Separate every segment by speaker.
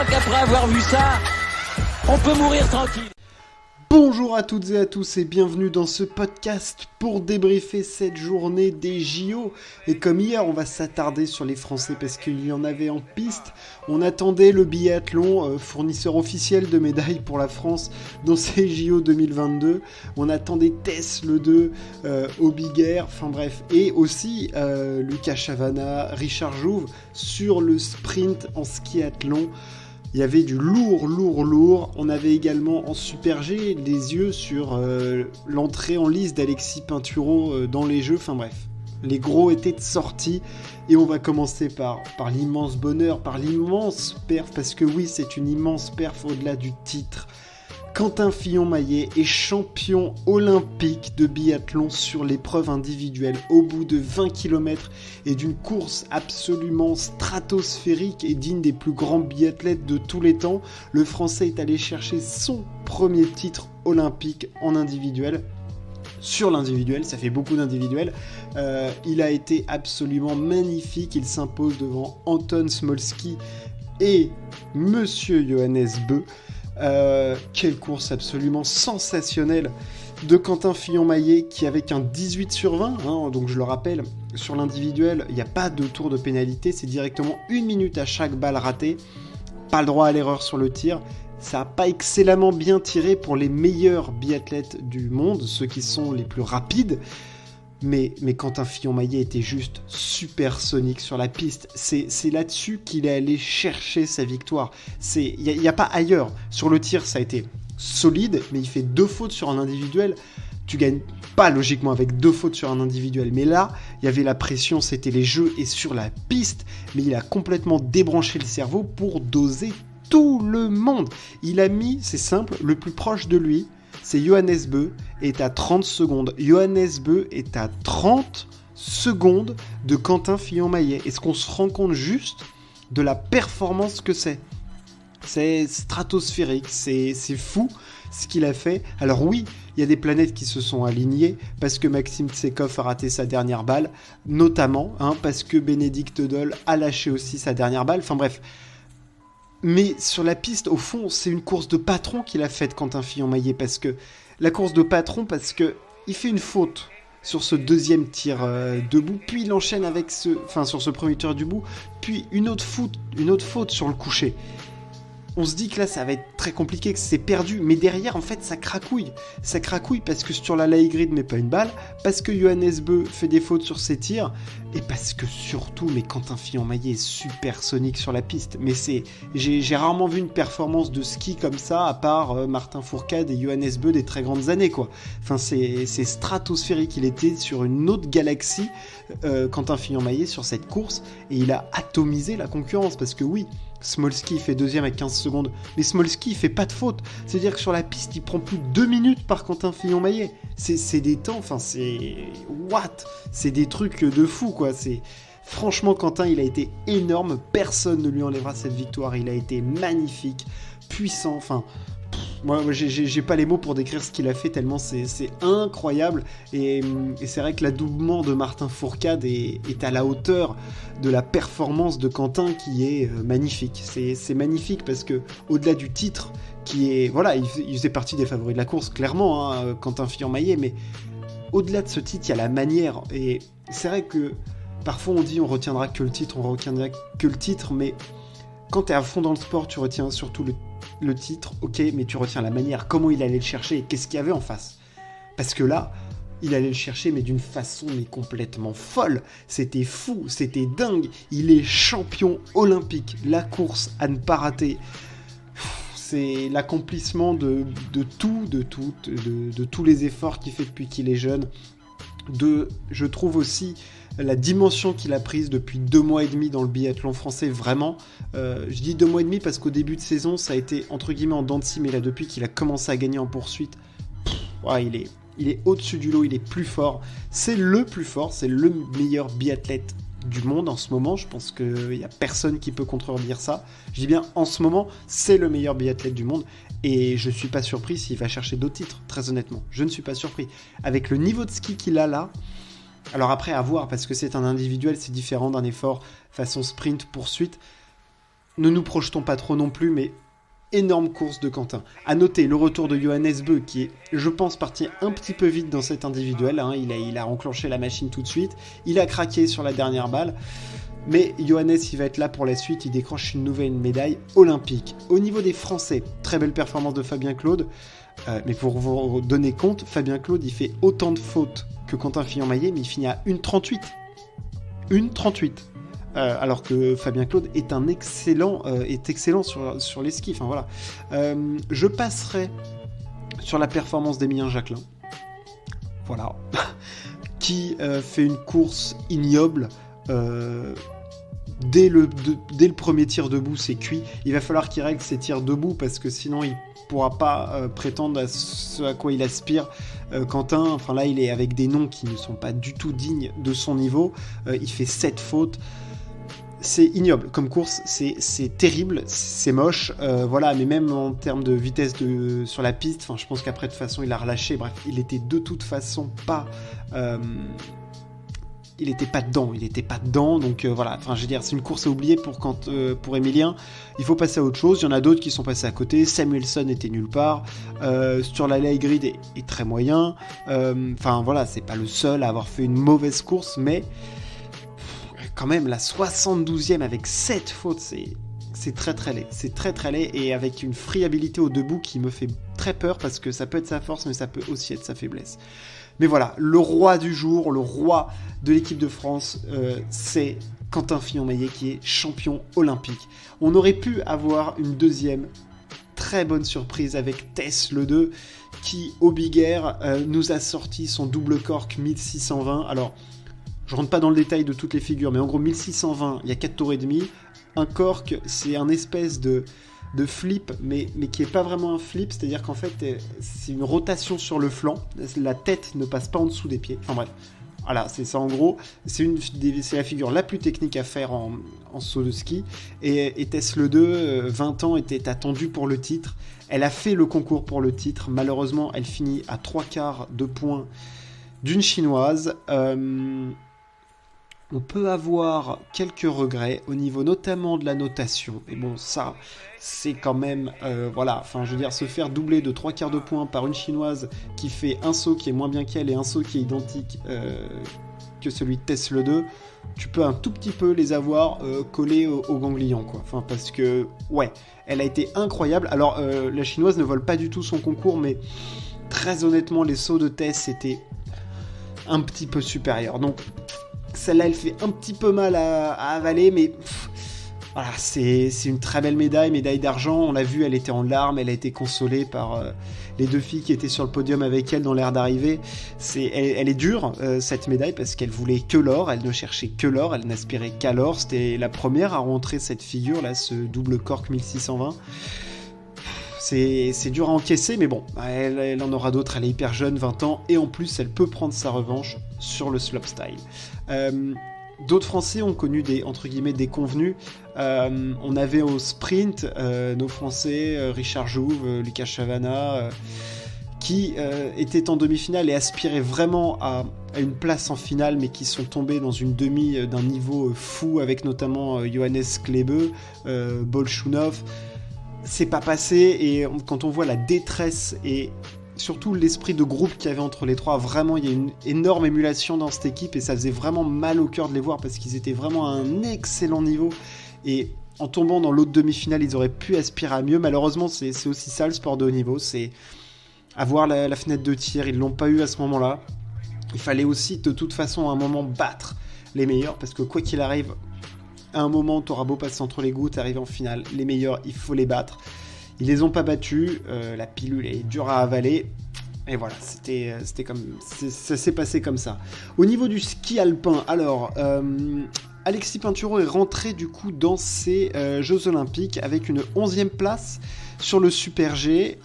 Speaker 1: crois qu'après avoir vu ça, on peut mourir tranquille.
Speaker 2: Bonjour à toutes et à tous et bienvenue dans ce podcast pour débriefer cette journée des JO. Et comme hier, on va s'attarder sur les Français parce qu'il y en avait en piste. On attendait le biathlon, fournisseur officiel de médailles pour la France dans ces JO 2022. On attendait Tess le 2, Big Air, enfin bref. Et aussi Lucas Chavanna, Richard Jouve sur le sprint en skiathlon. Il y avait du lourd. On avait également en Super G les yeux sur l'entrée en lice d'Alexis Pinturo dans les Jeux. Enfin bref, les gros étaient sortis. Et on va commencer par l'immense bonheur, par l'immense perf. Parce que oui, c'est une immense perf au-delà du titre. Quentin Fillon-Maillet est champion olympique de biathlon sur l'épreuve individuelle au bout de 20 km et d'une course absolument stratosphérique et digne des plus grands biathlètes de tous les temps. Le Français est allé chercher son premier titre olympique en individuel. Sur l'individuel, ça fait beaucoup d'individuels. Il a été absolument magnifique. Il s'impose devant Anton Smolski et Monsieur Johannes Beu. Quelle course absolument sensationnelle de Quentin Fillon-Maillet qui avec un 18 sur 20, donc je le rappelle, sur l'individuel, il n'y a pas de tour de pénalité, c'est directement 1 minute à chaque balle ratée, pas le droit à l'erreur sur le tir. Ça n'a pas excellemment bien tiré pour les meilleurs biathlètes du monde, ceux qui sont les plus rapides. Mais Quentin Fillon-Maillet était juste supersonique sur la piste. C'est là-dessus qu'il est allé chercher sa victoire. Il n'y a pas ailleurs. Sur le tir, ça a été solide, mais il fait 2 fautes sur un individuel. Tu gagnes pas logiquement avec 2 fautes sur un individuel. Mais là, il y avait la pression, c'était les jeux et sur la piste. Mais il a complètement débranché le cerveau pour doser tout le monde. Il a mis, c'est simple, le plus proche de lui, c'est Johannes Beu, est à 30 secondes. Johannes Beu est à 30 secondes de Quentin Fillon-Maillet. Est-ce qu'on se rend compte juste de la performance que c'est ? C'est stratosphérique, c'est fou ce qu'il a fait. Alors oui, il y a des planètes qui se sont alignées parce que Maxime Tsekov a raté sa dernière balle, notamment parce que Bénédicte Dole a lâché aussi sa dernière balle. Enfin bref. Mais sur la piste, au fond, c'est une course de patron qu'il a faite, Quentin Fillon-Maillet, parce que il fait une faute sur ce deuxième tir debout, puis il enchaîne sur ce premier tir debout, puis une autre faute sur le coucher. On se dit que là, ça va être très compliqué, que c'est perdu, mais derrière, en fait, ça cracouille. Ça cracouille parce que sur la light grid, met pas une balle, parce que Johannes Beu fait des fautes sur ses tirs, et parce que surtout, Quentin Fillon-Maillet est supersonique sur la piste. Mais j'ai rarement vu une performance de ski comme ça, à part Martin Fourcade et Johannes Beu des très grandes années, quoi. Enfin, c'est stratosphérique. Il était sur une autre galaxie, Quentin Fillon-Maillet, sur cette course, et il a atomisé la concurrence, parce que oui, Smolski fait deuxième avec 15 secondes, mais Smolski il fait pas de faute, c'est-à-dire que sur la piste il prend plus de 2 minutes par Quentin Fillon-Maillet, c'est des temps, c'est des trucs de fou quoi, franchement Quentin il a été énorme, personne ne lui enlèvera cette victoire, il a été magnifique, puissant, moi j'ai pas les mots pour décrire ce qu'il a fait tellement c'est incroyable et c'est vrai que l'adoubement de Martin Fourcade est à la hauteur de la performance de Quentin qui est magnifique. C'est magnifique parce que au-delà du titre qui est il faisait partie des favoris de la course clairement Quentin Fillon-Maillet, mais au-delà de ce titre il y a la manière et c'est vrai que parfois on dit on retiendra que le titre, mais quand t'es à fond dans le sport tu retiens surtout le titre, ok, mais tu retiens la manière, comment il allait le chercher et qu'est-ce qu'il y avait en face. Parce que là, il allait le chercher, mais d'une façon complètement folle. C'était fou, c'était dingue. Il est champion olympique. La course à ne pas rater. C'est l'accomplissement de tous les efforts qu'il fait depuis qu'il est jeune. Je trouve aussi la dimension qu'il a prise depuis 2 mois et demi dans le biathlon français, vraiment. Je dis 2 mois et demi parce qu'au début de saison, ça a été entre guillemets en dents de scie, mais là, depuis qu'il a commencé à gagner en poursuite, il est au-dessus du lot, il est plus fort. C'est le plus fort, c'est le meilleur biathlète du monde en ce moment. Je pense qu'il n'y a personne qui peut contredire ça. Je dis bien en ce moment, c'est le meilleur biathlète du monde. Et je ne suis pas surpris s'il va chercher d'autres titres, très honnêtement. Je ne suis pas surpris. Avec le niveau de ski qu'il a là, alors après à voir, parce que c'est un individuel, c'est différent d'un effort façon sprint, poursuite. ne nous projetons pas trop non plus, mais énorme course de Quentin. À noter le retour de Johannes Beu, qui est, je pense, parti un petit peu vite dans cet individuel. Hein. Il a enclenché la machine tout de suite. Il a craqué sur la dernière balle. Mais Johannes, il va être là pour la suite. Il décroche une nouvelle médaille olympique. Au niveau des Français, très belle performance de Fabien Claude. Mais pour vous donner compte, Fabien Claude, il fait autant de fautes que Quentin Fillon-Maillet, mais il finit à 1,38. 1,38. Alors que Fabien Claude est excellent sur les skis. Enfin, voilà. Je passerai sur la performance d'Emilien Jacquelin. Voilà. Qui fait une course ignoble. Dès le premier tir debout, c'est cuit. Il va falloir qu'il règle ses tirs debout parce que sinon il pourra pas prétendre à ce à quoi il aspire. Quentin, enfin là, il est avec des noms qui ne sont pas du tout dignes de son niveau. Il fait 7 fautes. C'est ignoble comme course, c'est terrible, c'est moche, voilà, mais même en termes de vitesse sur la piste, je pense qu'après de toute façon il a relâché, bref, il était de toute façon pas... il était pas dedans, donc voilà, je veux dire, c'est une course à oublier pour Emilien. Il faut passer à autre chose. Il y en a d'autres qui sont passés à côté. Samuelson était nulle part. Sur la lay grid est très moyen. Voilà, c'est pas le seul à avoir fait une mauvaise course, mais quand même la 72e avec 7 fautes, c'est très très laid. C'est très très laid et avec une friabilité au debout qui me fait très peur parce que ça peut être sa force, mais ça peut aussi être sa faiblesse. Mais voilà, le roi du jour, le roi de l'équipe de France, c'est Quentin Fillon-Maillet qui est champion olympique. On aurait pu avoir une deuxième très bonne surprise avec Tess Le 2 qui, au Big Air, nous a sorti son double cork 1620. Alors, je rentre pas dans le détail de toutes les figures, mais en gros 1620, il y a 4 tours et demi. Un cork, c'est un espèce de flip, mais qui est pas vraiment un flip, c'est-à-dire qu'en fait, c'est une rotation sur le flanc, la tête ne passe pas en dessous des pieds, enfin bref, voilà, c'est ça en gros, c'est la figure la plus technique à faire en saut de ski, et Tess Le 2, 20 ans, était attendue pour le titre, elle a fait le concours pour le titre, malheureusement, elle finit à 3/4 de points d'une chinoise. On peut avoir quelques regrets au niveau notamment de la notation. Et bon, ça, c'est quand même... je veux dire, se faire doubler de 3/4 de points par une chinoise qui fait un saut qui est moins bien qu'elle et un saut qui est identique que celui de Tess Le 2, tu peux un tout petit peu les avoir collés au ganglion, quoi. Parce que, ouais, elle a été incroyable. Alors, la chinoise ne vole pas du tout son concours, mais très honnêtement, les sauts de Tess étaient un petit peu supérieurs. Donc... celle-là, elle fait un petit peu mal à avaler, mais voilà, c'est une très belle médaille d'argent. On l'a vu, elle était en larmes, elle a été consolée par les 2 filles qui étaient sur le podium avec elle dans l'aire d'arrivée. Elle est dure, cette médaille, parce qu'elle voulait que l'or, elle ne cherchait que l'or, elle n'aspirait qu'à l'or. C'était la première à rentrer cette figure-là, ce double cork 1620. C'est dur à encaisser, mais bon, elle en aura d'autres, elle est hyper jeune, 20 ans, et en plus, elle peut prendre sa revanche sur le slopestyle. D'autres Français ont connu entre guillemets, des convenus. On avait au sprint nos Français, Richard Jouve, Lucas Chavana, qui étaient en demi-finale et aspiraient vraiment à une place en finale, mais qui sont tombés dans une demi d'un niveau fou, avec notamment Johannes Klebe, Bolchunov. C'est pas passé, et quand on voit la détresse et surtout l'esprit de groupe qu'il y avait entre les trois, vraiment il y a une énorme émulation dans cette équipe et ça faisait vraiment mal au cœur de les voir parce qu'ils étaient vraiment à un excellent niveau et en tombant dans l'autre demi-finale ils auraient pu aspirer à mieux. Malheureusement c'est aussi ça le sport de haut niveau, c'est avoir la fenêtre de tir, ils l'ont pas eu à ce moment-là. Il fallait aussi de toute façon à un moment battre les meilleurs parce que quoi qu'il arrive, à un moment t'auras beau passer entre les gouttes, arriver en finale, les meilleurs il faut les battre. Ils les ont pas battus, la pilule est dure à avaler, et voilà, ça s'est passé comme ça. Au niveau du ski alpin, alors, Alexis Pinturo est rentré du coup dans ces Jeux Olympiques avec une 11e place sur le Super G,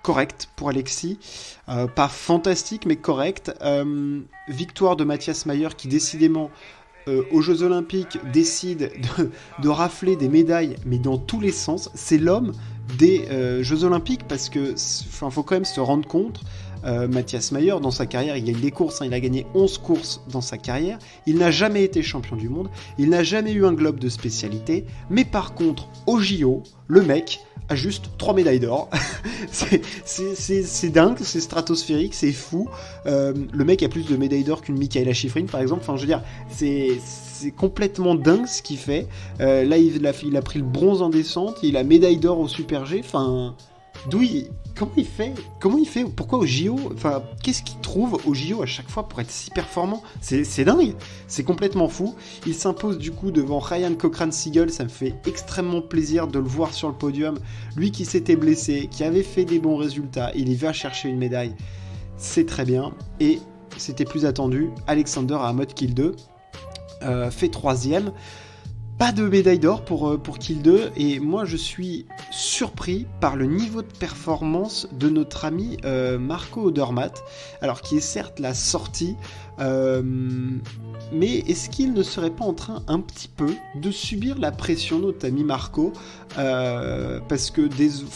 Speaker 2: correct pour Alexis, pas fantastique mais correct. Victoire de Mathias Mayer qui décidément... aux Jeux Olympiques décide de rafler des médailles, mais dans tous les sens. C'est l'homme des Jeux Olympiques parce que, faut quand même se rendre compte, Matthias Mayer, dans sa carrière, il gagne des courses, il a gagné 11 courses dans sa carrière, il n'a jamais été champion du monde, il n'a jamais eu un globe de spécialité, mais par contre, au JO, le mec a juste 3 médailles d'or. c'est dingue, c'est stratosphérique, c'est fou. Le mec a plus de médailles d'or qu'une Mikaela Shiffrin, par exemple. Enfin, je veux dire, c'est complètement dingue ce qu'il fait. Là, il a pris le bronze en descente, il a médaille d'or au Super G. Enfin, comment il fait Pourquoi au JO? Enfin, qu'est-ce qu'il trouve au JO à chaque fois pour être si performant? C'est dingue, c'est complètement fou. Il s'impose du coup devant Ryan Cochran-Siegel, ça me fait extrêmement plaisir de le voir sur le podium. Lui qui s'était blessé, qui avait fait des bons résultats, il y va chercher une médaille. C'est très bien. Et c'était plus attendu, Alexander Amott-Kill 2 fait 3e. Pas de médaille d'or pour Kill 2, et moi je suis surpris par le niveau de performance de notre ami Marco Odermatt, alors qui est certes la sortie, mais est-ce qu'il ne serait pas en train un petit peu de subir la pression, notre ami Marco, parce que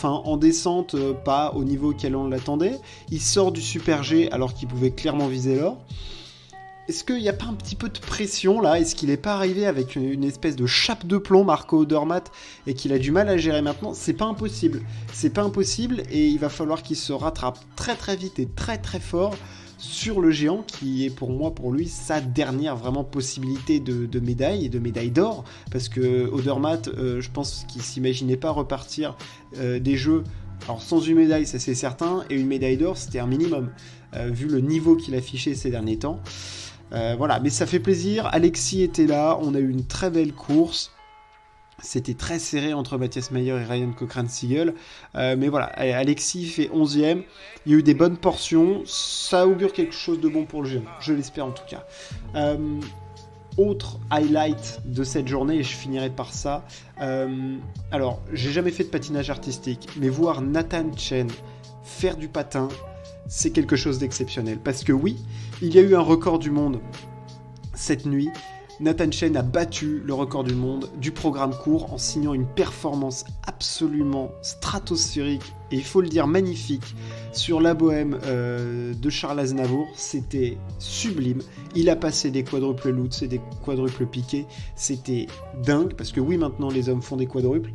Speaker 2: en descente, pas au niveau auquel on l'attendait, il sort du Super G alors qu'il pouvait clairement viser l'or. Est-ce qu'il n'y a pas un petit peu de pression là? Est-ce qu'il n'est pas arrivé avec une espèce de chape de plomb, Marco Odermatt, et qu'il a du mal à gérer maintenant? C'est pas impossible. C'est pas impossible, et il va falloir qu'il se rattrape très très vite et très très fort sur le géant, qui est pour lui, sa dernière vraiment possibilité de médaille et de médaille d'or, parce que Odermatt, je pense qu'il s'imaginait pas repartir des Jeux. Alors sans une médaille, ça c'est certain, et une médaille d'or, c'était un minimum, vu le niveau qu'il affichait ces derniers temps. Voilà, mais ça fait plaisir. Alexis était là, on a eu une très belle course. C'était très serré entre Matthias Mayer et Ryan Cochran-Siegel. Mais voilà, Alexis fait 11e. Il y a eu des bonnes portions. Ça augure quelque chose de bon pour le géant. Je l'espère en tout cas. Autre highlight de cette journée, et je finirai par ça. Alors, j'ai jamais fait de patinage artistique, mais voir Nathan Chen faire du patin, c'est quelque chose d'exceptionnel. Parce que oui, il y a eu un record du monde cette nuit. Nathan Chen a battu le record du monde du programme court en signant une performance absolument stratosphérique et, il faut le dire, magnifique sur la bohème de Charles Aznavour. C'était sublime. Il a passé des quadruples Lutz et des quadruples piqués. C'était dingue, parce que oui, maintenant les hommes font des quadruples.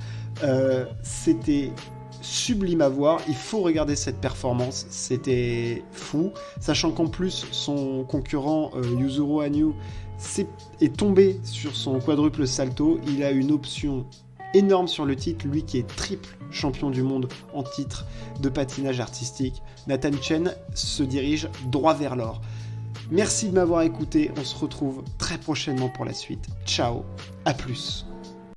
Speaker 2: C'était sublime à voir, il faut regarder cette performance, c'était fou, sachant qu'en plus son concurrent Yuzuru Hanyu est tombé sur son quadruple salto. Il a une option énorme sur le titre, lui qui est triple champion du monde en titre de patinage artistique. Nathan Chen se dirige droit vers l'or. Merci de m'avoir écouté, on se retrouve très prochainement pour la suite. Ciao, à plus.